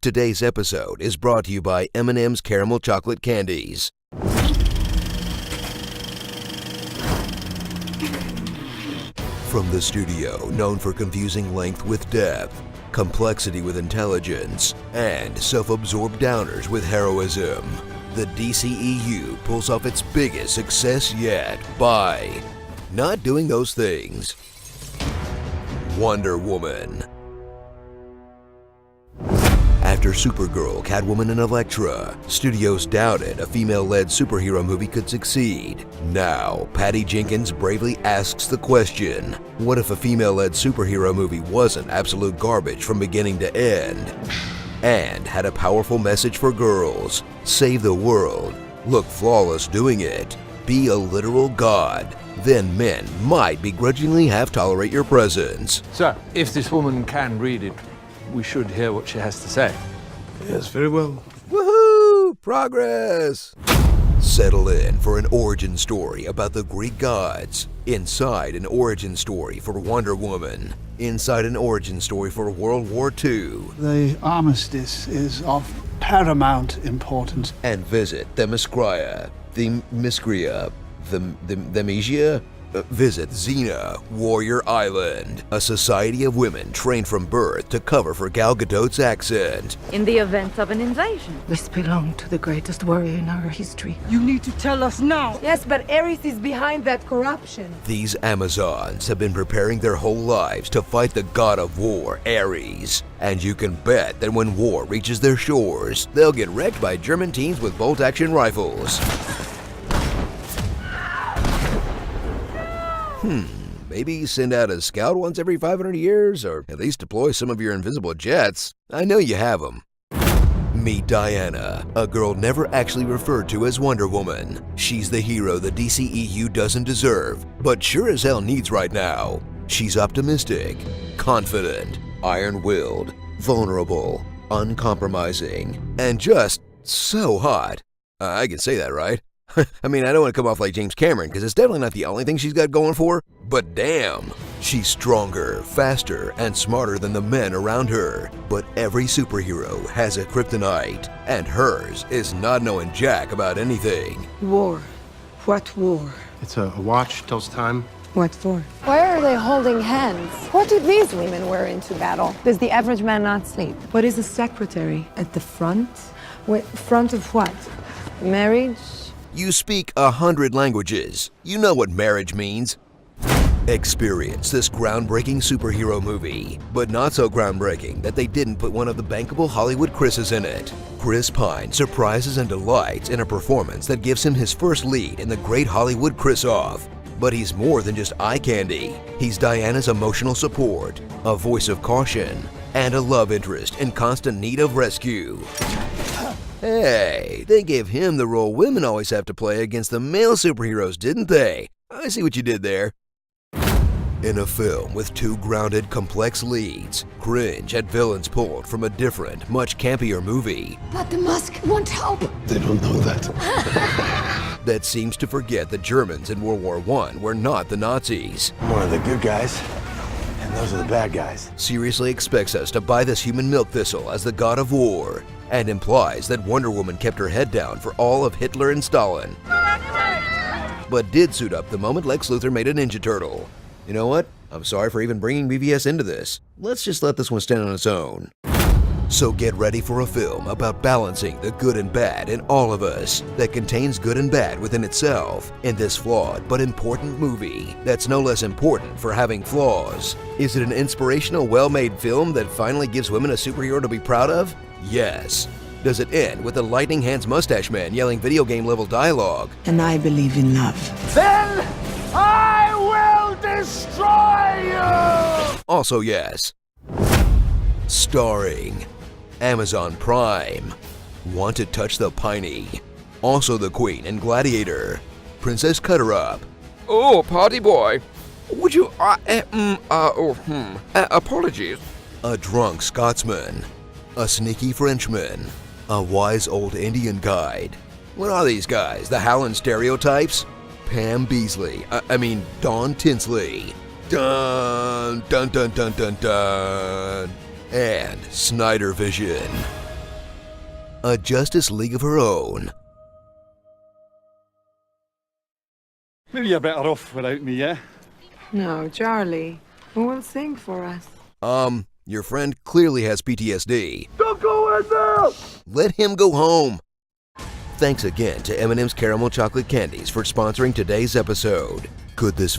Today's episode is brought to you by M&M's Caramel Chocolate Candies. From the studio known for confusing length with depth, complexity with intelligence, and self-absorbed downers with heroism, the DCEU pulls off its biggest success yet by not doing those things. Wonder Woman. After Supergirl, Catwoman, and Elektra, studios doubted a female-led superhero movie could succeed. Now, Patty Jenkins bravely asks the question, what if a female-led superhero movie wasn't absolute garbage from beginning to end, and had a powerful message for girls? Save the world, look flawless doing it, be a literal god, then men might begrudgingly half tolerate your presence. So, if this woman can read it, we should hear what she has to say. Yes, very well. Woohoo! Progress! Settle in for an origin story about the Greek gods. Inside an origin story for Wonder Woman. Inside an origin story for World War II. The armistice is of paramount importance. And visit Themyscira, Themisia. Visit Xena, Warrior Island, a society of women trained from birth to cover for Gal Gadot's accent. In the event of an invasion. This belonged to the greatest warrior in our history. You need to tell us now. Yes, but Ares is behind that corruption. These Amazons have been preparing their whole lives to fight the god of war, Ares. And you can bet that when war reaches their shores, they'll get wrecked by German teams with bolt-action rifles. Maybe send out a scout once every 500 years, or at least deploy some of your invisible jets. I know you have them. Meet Diana, a girl never actually referred to as Wonder Woman. She's the hero the DCEU doesn't deserve, but sure as hell needs right now. She's optimistic, confident, iron-willed, vulnerable, uncompromising, and just so hot. I can say that, right? I mean, I don't want to come off like James Cameron, because it's definitely not the only thing she's got going for, but damn, she's stronger, faster, and smarter than the men around her. But every superhero has a kryptonite, and hers is not knowing jack about anything. War. What war? It's a watch, tells time. What for? Why are they holding hands? What do these women wear into battle? Does the average man not sleep? What is a secretary? At the front? What, front of what? Marriage? You speak 100 languages. You know what marriage means. Experience this groundbreaking superhero movie, but not so groundbreaking that they didn't put one of the bankable Hollywood Chris's in it. Chris Pine surprises and delights in a performance that gives him his first lead in the great Hollywood Chris-off. But he's more than just eye candy. He's Diana's emotional support, a voice of caution, and a love interest in constant need of rescue. Hey, they gave him the role women always have to play against the male superheroes, didn't they? I see what you did there. In a film with two grounded, complex leads, cringe at villains pulled from a different, much campier movie. But the mask won't help. They don't know that. That seems to forget the Germans in World War I were not the Nazis. I'm one of the good guys, and those are the bad guys. Seriously expects us to buy this human milk thistle as the god of war, and implies that Wonder Woman kept her head down for all of Hitler and Stalin, but did suit up the moment Lex Luthor made a Ninja Turtle. You know what? I'm sorry for even bringing BVS into this. Let's just let this one stand on its own. So get ready for a film about balancing the good and bad in all of us, that contains good and bad within itself, in this flawed but important movie that's no less important for having flaws. Is it an inspirational, well-made film that finally gives women a superhero to be proud of? Yes. Does it end with the lightning hands mustache man yelling video game level dialogue? And I believe in love. Then I will destroy you! Also yes. Starring Amazon Prime, Want to Touch the Piney, also the Queen and Gladiator, Princess Cutter-Up. Oh, party boy. Would you, apologies. A drunk Scotsman, a sneaky Frenchman, a wise old Indian guide. What are these guys, the Howland stereotypes? Pam Beesly, Dawn Tinsley. Dun, dun, dun, dun, dun, dun. And Snyder Vision. a Justice League of her own. Maybe you're better off without me, yeah? No, Charlie. Who will sing for us? Your friend clearly has PTSD. Don't go in there! Let him go home. Thanks again to M&M's Caramel Chocolate Candies for sponsoring today's episode. Could this